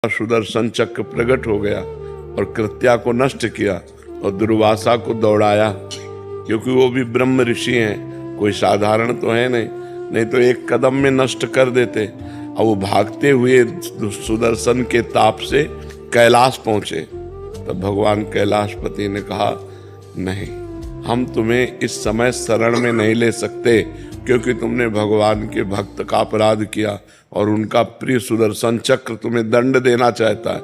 सुदर्शन चक्र प्रकट हो गया और कृत्या को नष्ट किया और दुर्वासा को दौड़ाया, क्योंकि वो भी ब्रह्म ऋषि हैं, कोई साधारण तो है नहीं तो एक कदम में नष्ट कर देते। और वो भागते हुए सुदर्शन के ताप से कैलाश पहुंचे। तब भगवान कैलाशपति ने कहा, नहीं, हम तुम्हें इस समय शरण में नहीं ले सकते, क्योंकि तुमने भगवान के भक्त का अपराध किया और उनका प्रिय सुदर्शन चक्र तुम्हें दंड देना चाहता है।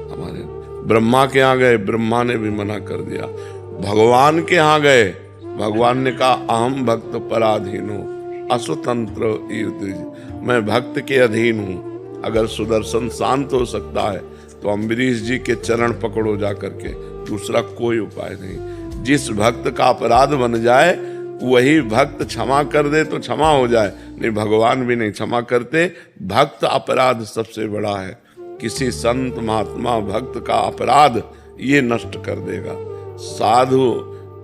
हमारे ब्रह्मा के यहाँ गए, ब्रह्मा ने भी मना कर दिया। भगवान के यहाँ गए, भगवान ने कहा, अहम भक्त पराधीन हूँ, असुतंत्र, मैं भक्त के अधीन हूँ। अगर सुदर्शन शांत हो सकता है तो अम्बरीश जी के चरण पकड़ो जा करके, दूसरा कोई उपाय नहीं। जिस भक्त का अपराध बन जाए वही भक्त क्षमा कर दे तो क्षमा हो जाए, नहीं भगवान भी नहीं क्षमा करते। भक्त अपराध सबसे बड़ा है। किसी संत महात्मा भक्त का अपराध ये नष्ट कर देगा। साधु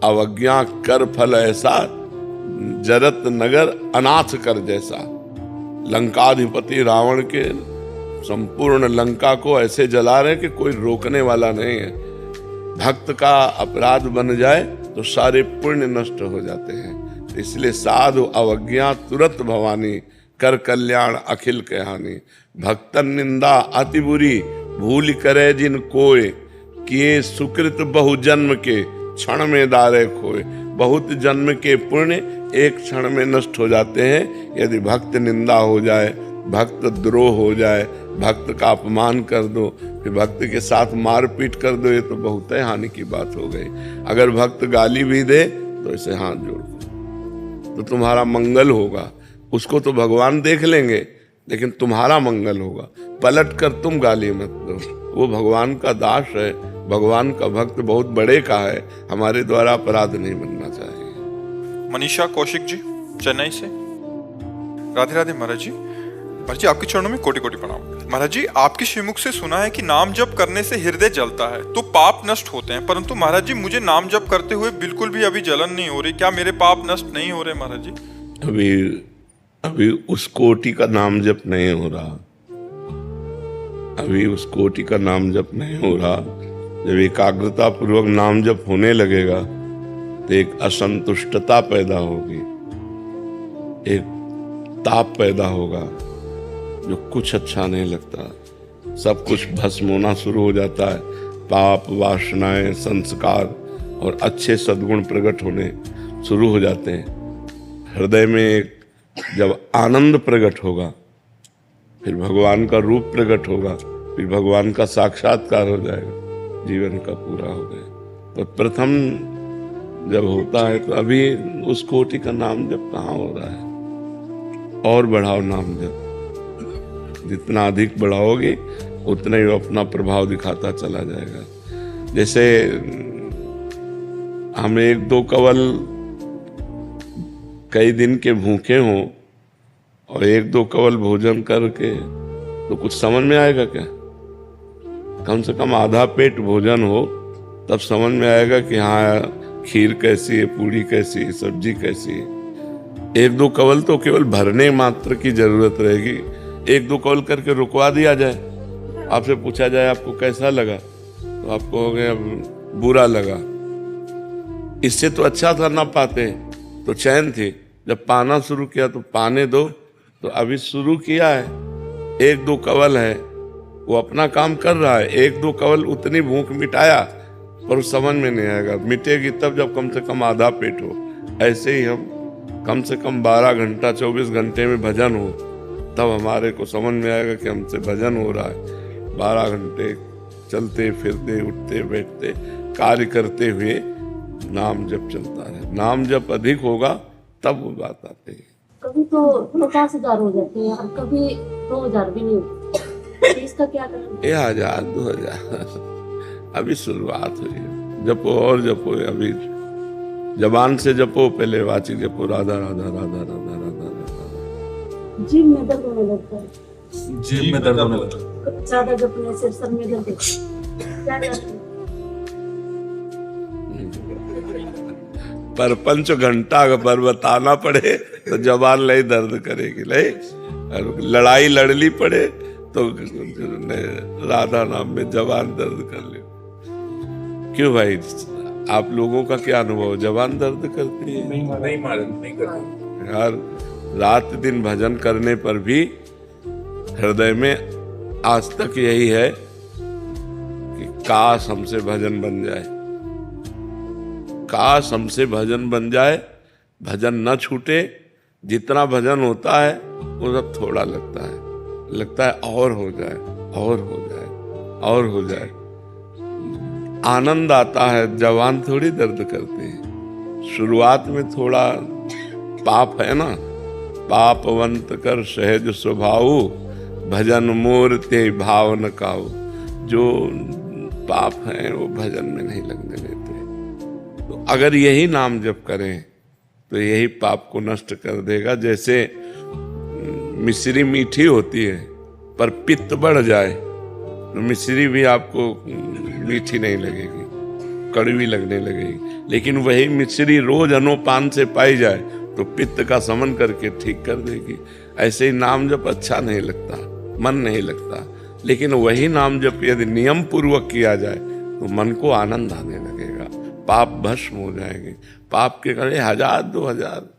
अवज्ञा कर फल ऐसा, जरत नगर अनाथ कर जैसा। लंकाधिपति रावण के संपूर्ण लंका को ऐसे जला रहे कि कोई रोकने वाला नहीं है। भक्त का अपराध बन जाए तो सारे पुण्य नष्ट हो जाते हैं। इसलिए साधु अवज्ञा तुरंत भवानी, कर कल्याण अखिल कहानी। भक्तन निंदा अति बुरी, भूल करे जिन कोय, किए सुकृत बहु जन्म के, क्षण में दारे खोए। बहुत जन्म के पुण्य एक क्षण में नष्ट हो जाते हैं यदि भक्त निंदा हो जाए, भक्त द्रोह हो जाए, भक्त का अपमान कर दो, फिर भक्त के साथ मारपीट कर दो, ये तो बहुत ही हानि की बात हो गई। अगर भक्त गाली भी दे तो इसे हाथ जोड़ दो तो तुम्हारा मंगल होगा। उसको तो भगवान देख लेंगे लेकिन तुम्हारा मंगल होगा। पलट कर तुम गाली मत दो, वो भगवान का दास है, भगवान का भक्त बहुत बड़े का है, हमारे द्वारा अपराध नहीं बनना चाहिए। मनीषा कौशिक जी, चेन्नई से। राधे राधे महाराज जी। महाराज जी, आपके चरणों में कोटि कोटि प्रणाम। महाराज जी, आपके श्रीमुख से सुना है कि नाम जप करने से हृदय जलता है तो पाप नष्ट होते हैं, परंतु महाराज जी मुझे नाम जप करते हुए बिल्कुल भी अभी जलन नहीं हो रही। क्या मेरे पाप नष्ट नहीं हो रहे महाराज जी? अभी उस कोटि का नाम जप नहीं हो रहा। अभी उस कोटि का नाम जप नहीं हो रहा। जब एकाग्रता पूर्वक नाम जप होने लगेगा तो एक असंतुष्टता पैदा होगी, एक ताप पैदा होगा, जो कुछ अच्छा नहीं लगता, सब कुछ भस्म होना शुरू हो जाता है। पाप, वासनाएं, संस्कार और अच्छे सद्गुण प्रकट होने शुरू हो जाते हैं। हृदय में एक जब आनंद प्रकट होगा, फिर भगवान का रूप प्रकट होगा, फिर भगवान का साक्षात्कार हो जाएगा, जीवन का पूरा हो गया। तो प्रथम जब होता है तो अभी उस कोटि का नाम जब कहाँ हो रहा है। और बढ़ाओ नाम जप, जितना अधिक बढ़ाओगे उतना ही अपना प्रभाव दिखाता चला जाएगा। जैसे हम एक दो कवल कई दिन के भूखे हों और एक दो कवल भोजन करके तो कुछ समझ में आएगा क्या? कम से कम आधा पेट भोजन हो तब समझ में आएगा कि हाँ खीर कैसी है, पूड़ी कैसी है, सब्जी कैसी है। एक दो कवल तो केवल भरने मात्र की जरूरत रहेगी। एक दो कवल करके रुकवा दिया जाए, आपसे पूछा जाए आपको कैसा लगा तो आपको हो गया बुरा लगा। इससे तो अच्छा था ना पाते तो चैन थी, जब पाना शुरू किया तो पाने दो। तो अभी शुरू किया है, एक दो कवल है, वो अपना काम कर रहा है। एक दो कवल उतनी भूख मिटाया पर समझ में नहीं आएगा, मिटेगी तब जब कम से कम आधा पेट हो। ऐसे ही हम कम से कम 12 घंटा 24 घंटे में भजन हो तब हमारे को समझ में आएगा कि हमसे भजन हो रहा है। 12 घंटे चलते फिरते उठते बैठते कार्य करते हुए नाम जप चलता है। नाम जप अधिक होगा तब वो बात आती है। कभी तो 50,000 हो जाते हैं और कभी 2,000 भी नहीं होते। इसका क्या करें? 1,000 2,000 अभी शुरुआत हुई है। जपो और जपो, अभी जबान से जपो, पहले वाचिक जपो, राधा राधा राधा राधा राधा राधा। जीभ में दर्द होने लगता है। जीभ में दर्द होने लगता है। ज्यादा जपने से सर में दर्द क्या करते हैं? पर 5 घंटा अगर बताना पड़े तो जबान नहीं दर्द करेगी। नहीं, लड़ाई लड़नी पड़े तो ने राधा नाम में जवान दर्द कर लिया। क्यों भाई, आप लोगों का क्या अनुभव, जवान दर्द करती है? नहीं करते। हर रात दिन भजन करने पर भी हृदय में आज तक यही है कि काश हमसे भजन बन जाए, काश हमसे भजन बन जाए, भजन न छूटे। जितना भजन होता है वो सब थोड़ा लगता है और हो जाए, और हो जाए, और हो जाए। आनंद आता है, जवान थोड़ी दर्द करते हैं। शुरुआत में थोड़ा पाप है ना, पापवंत कर सहज स्वभाव, भजन मूर्ति भाव न काऊ। जो पाप हैं वो भजन में नहीं लगने देते। तो अगर यही नाम जप करें तो यही पाप को नष्ट कर देगा। जैसे मिश्री मीठी होती है पर पित्त बढ़ जाए तो मिश्री भी आपको मीठी नहीं लगेगी, कड़वी लगने लगेगी। लेकिन वही मिश्री रोज अनुपान से पाई जाए तो पित्त का समन करके ठीक कर देगी। ऐसे ही नाम जप अच्छा नहीं लगता, मन नहीं लगता, लेकिन वही नाम जप यदि नियम पूर्वक किया जाए तो मन को आनंद आने लगेगा, पाप भस्म हो जाएंगे। पाप के करे 1000 2000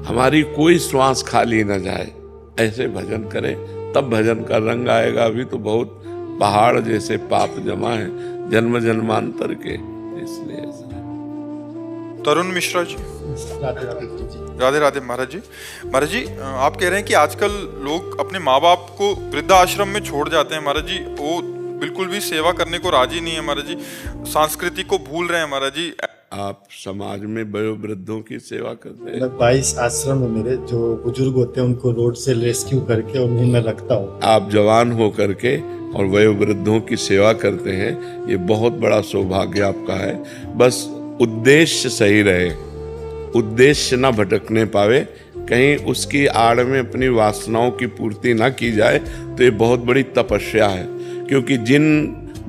हमारी कोई श्वास खाली न जाए, ऐसे भजन करें तब भजन का रंग आएगा। अभी तो बहुत पहाड़ जैसे पाप जमा है जन्म जन्मांतर के, इसलिए ऐसा है। तरुण मिश्रा जी, राधे राधे। महाराज जी आप कह रहे हैं कि आजकल लोग अपने माँ बाप को वृद्धाश्रम में छोड़ जाते हैं महाराज जी, वो बिल्कुल भी सेवा करने को राजी नहीं है महाराज जी, संस्कृति को भूल रहे हैं महाराज जी। आप समाज में वयोवृद्धों की सेवा करते हैं? 22 आश्रम है मेरे, जो बुजुर्ग होते हैं उनको रोड से रेस्क्यू करके उन्हें मैं रखता हूँ। आप जवान हो करके और वयोवृद्धों की सेवा करते हैं, ये बहुत बड़ा सौभाग्य आपका है। बस उद्देश्य सही रहे, उद्देश्य ना भटकने पावे, कहीं उसकी आड़ में अपनी वासनाओं की पूर्ति ना की जाए, तो ये बहुत बड़ी तपस्या है। क्योंकि जिन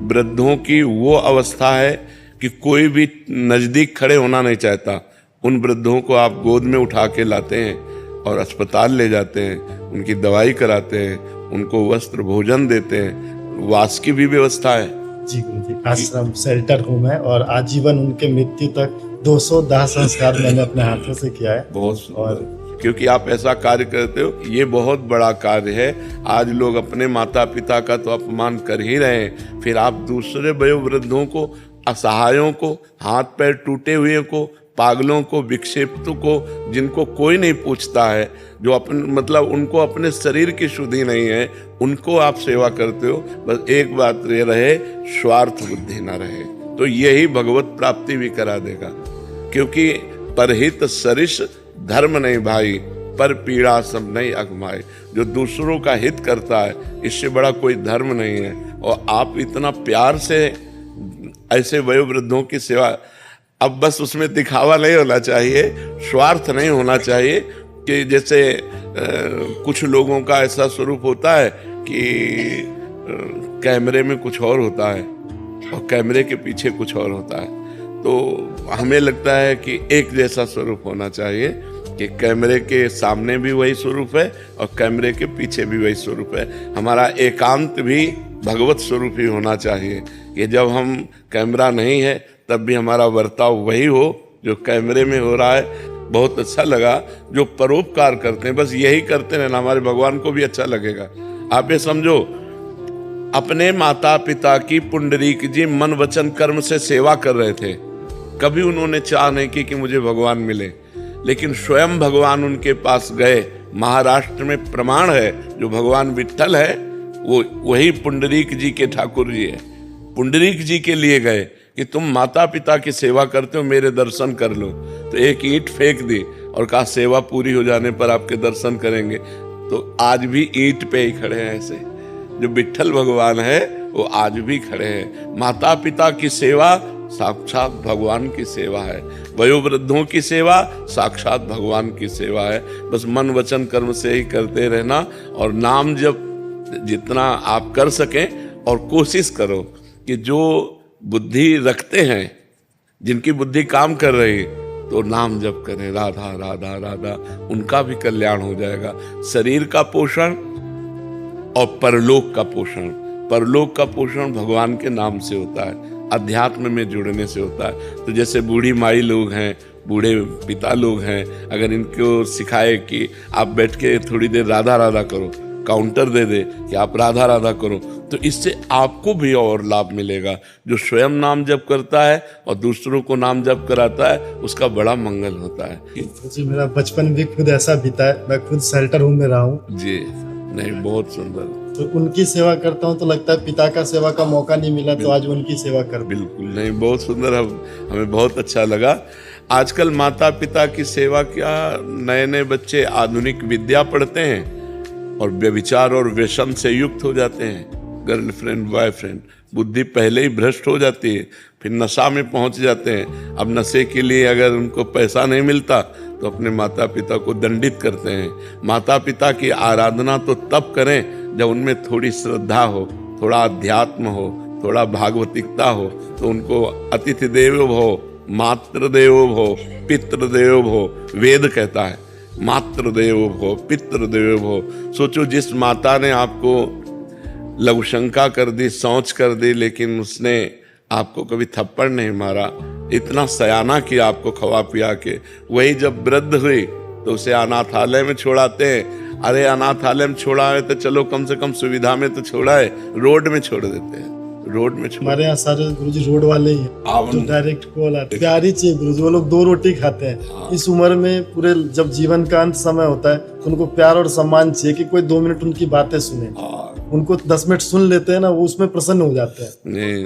वृद्धों की वो अवस्था है कि कोई भी नजदीक खड़े होना नहीं चाहता, उन वृद्धों को आप गोद में उठा के लाते हैं और अस्पताल ले जाते हैं, उनकी दवाई कराते हैं, उनको वस्त्र भोजन देते हैं, वास की भी व्यवस्था है। जी गुरु जी, आश्रम शेल्टर होम है और आजीवन उनके मृत्यु तक 200 दाह संस्कार मैंने अपने हाथों से किया है। बहुत और क्योंकि आप ऐसा कार्य करते हो, ये बहुत बड़ा कार्य है। आज लोग अपने माता पिता का तो अपमान कर ही रहे हैं, फिर आप दूसरे वयोवृद्धों को, असहायों को, हाथ पैर टूटे हुए को, पागलों को, विक्षेपितों को, जिनको कोई नहीं पूछता है, जो अपन मतलब उनको अपने शरीर की शुद्धि नहीं है, उनको आप सेवा करते हो। बस एक बात ये रहे, स्वार्थ बुद्धि ना रहे, तो यही भगवत प्राप्ति भी करा देगा। क्योंकि परहित सरिस धर्म नहीं भाई, पर पीड़ा सब नहीं अगमाए। जो दूसरों का हित करता है, इससे बड़ा कोई धर्म नहीं है। और आप इतना प्यार से ऐसे वयोवृद्धों की सेवा, अब बस उसमें दिखावा नहीं होना चाहिए, स्वार्थ नहीं होना चाहिए कि जैसे कुछ लोगों का ऐसा स्वरूप होता है कि कैमरे में कुछ और होता है और कैमरे के पीछे कुछ और होता है। तो हमें लगता है कि एक जैसा स्वरूप होना चाहिए कि कैमरे के सामने भी वही स्वरूप है और कैमरे के पीछे भी वही स्वरूप है। हमारा एकांत भी भगवत स्वरूप ही होना चाहिए कि जब हम कैमरा नहीं है तब भी हमारा बर्ताव वही हो जो कैमरे में हो रहा है। बहुत अच्छा लगा जो परोपकार करते हैं, बस यही करते रहना, हमारे भगवान को भी अच्छा लगेगा। आप ये समझो, अपने माता पिता की पुंडरीक जी मन वचन कर्म से सेवा कर रहे थे, कभी उन्होंने चाह नहीं की कि मुझे भगवान मिले, लेकिन स्वयं भगवान उनके पास गए। महाराष्ट्र में प्रमाण है, जो भगवान विट्ठल है वो वही पुंडरीक जी के ठाकुर जी है। पुंडरीक जी के लिए गए कि तुम माता पिता की सेवा करते हो, मेरे दर्शन कर लो। तो एक ईंट फेंक दी और कहा सेवा पूरी हो जाने पर आपके दर्शन करेंगे। तो आज भी ईंट पे ही खड़े हैं। ऐसे जो विट्ठल भगवान है वो आज भी खड़े हैं। माता पिता की सेवा साक्षात भगवान की सेवा है, वयोवृद्धों की सेवा साक्षात भगवान की सेवा है। बस मन वचन कर्म से ही करते रहना और नाम जप जितना आप कर सकें, और कोशिश करो कि जो बुद्धि रखते हैं, जिनकी बुद्धि काम कर रही, तो नाम जप करें, राधा राधा राधा, उनका भी कल्याण हो जाएगा। शरीर का पोषण और परलोक का पोषण। परलोक का पोषण भगवान के नाम से होता है, अध्यात्म में जुड़ने से होता है। तो जैसे बूढ़ी माई लोग हैं, बूढ़े पिता लोग हैं, अगर इनको सिखाए कि आप बैठ के थोड़ी देर राधा राधा करो, काउंटर दे दे कि आप राधा राधा करो, तो इससे आपको भी और लाभ मिलेगा। जो स्वयं नाम जप करता है और दूसरों को नाम जप कराता है, उसका बड़ा मंगल होता है। जी मेरा बचपन भी खुद ऐसा बीता है, मैं खुद शेल्टर होम में रहा हूँ जी नहीं, बहुत सुंदर। तो उनकी सेवा करता हूँ तो लगता है पिता का सेवा का मौका नहीं मिला तो आज उनकी सेवा कर। बिल्कुल नहीं, बहुत सुंदर, हमें बहुत अच्छा लगा। आजकल माता पिता की सेवा क्या, नए नए बच्चे आधुनिक विद्या पढ़ते हैं और व्यभिचार और व्यसन से युक्त हो जाते हैं, गर्लफ्रेंड बॉयफ्रेंड, बुद्धि पहले ही भ्रष्ट हो जाती है, फिर नशा में पहुंच जाते हैं। अब नशे के लिए अगर उनको पैसा नहीं मिलता तो अपने माता पिता को दंडित करते हैं। माता पिता की आराधना तो तब करें जब उनमें थोड़ी श्रद्धा हो, थोड़ा अध्यात्म हो, थोड़ा भागवतिकता हो, तो उनको अतिथि देवो भव, मातृदेवो भव, पितृदेवो भव वेद कहता है। मातृदेवो भव, पितृदेवो भव। सोचो, जिस माता ने आपको लघुशंका कर दी, शौच कर दी, लेकिन उसने आपको कभी थप्पड़ नहीं मारा, इतना सयाना किया आपको खवा पिया के, वही जब वृद्ध हुई तो उसे अनाथालय में छोड़ाते हैं। अरे अनाथालय में छोड़ा है तो चलो कम से कम सुविधा में तो छोड़ा है, रोड में छोड़ देते हैं, रोड में छोड़। हमारे यहाँ सारे गुरुजी रोड वाले ही हैं, जो डायरेक्ट कॉल आते हैं, प्यारी चाहिए गुरुजी, वो लोग 2 रोटी खाते हैं। इस उम्र में पूरे जब जीवन का अंत समय होता है तो उनको प्यार और सम्मान चाहिए कि कोई 2 मिनट उनकी बातें सुने। उनको 10 मिनट सुन लेते हैं ना, वो उसमें प्रसन्न हो जाते हैं। नहीं,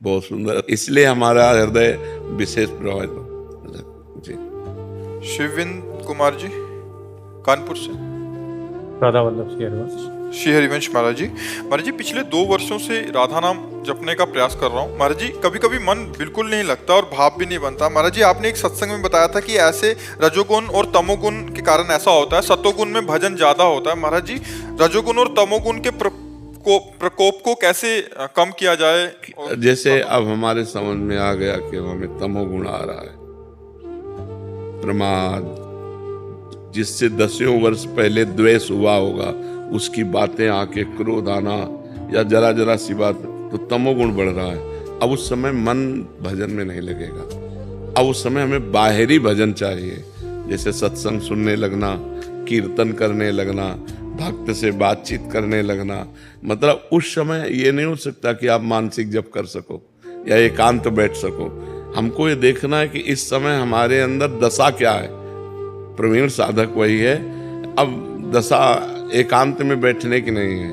बहुत सुंदर, इसलिए हमारा हृदय विशेष प्रभावित हो जी। शिवविंद कुमार जी कानपुर से। राधा वल्लभ श्री हरिवंश। श्री हरिवंश महाराज जी पिछले 2 वर्षों से राधा नाम जपने का प्रयास कर रहा हूँ महाराज जी। कभी कभी मन बिल्कुल नहीं लगता और भाव भी नहीं बनता। महाराज जी, आपने एक सत्संग में बताया था कि ऐसे रजोगुण और तमोगुण के कारण ऐसा होता है, सतोगुण में भजन ज्यादा होता है। महाराज जी, रजोगुण और तमोगुण के प्रकोप को कैसे कम किया जाए? जैसे अब हमारे समझ में आ गया कि हमें तमोगुण आ रहा है, प्रमाद, जिससे 10 वर्ष पहले द्वेष हुआ होगा, उसकी बातें आके क्रोध आना या जरा जरा सी बात, तो तमोगुण बढ़ रहा है। अब उस समय मन भजन में नहीं लगेगा, अब उस समय हमें बाहरी भजन चाहिए, जैसे सत्संग सुनने लगना, कीर्तन करने लगना, भक्त से बातचीत करने लगना। मतलब उस समय ये नहीं हो सकता कि आप मानसिक जप कर सको या एकांत बैठ सको। हमको ये देखना है कि इस समय हमारे अंदर दशा क्या है। प्रवीण साधक वही है। अब दशा एकांत में बैठने की नहीं है,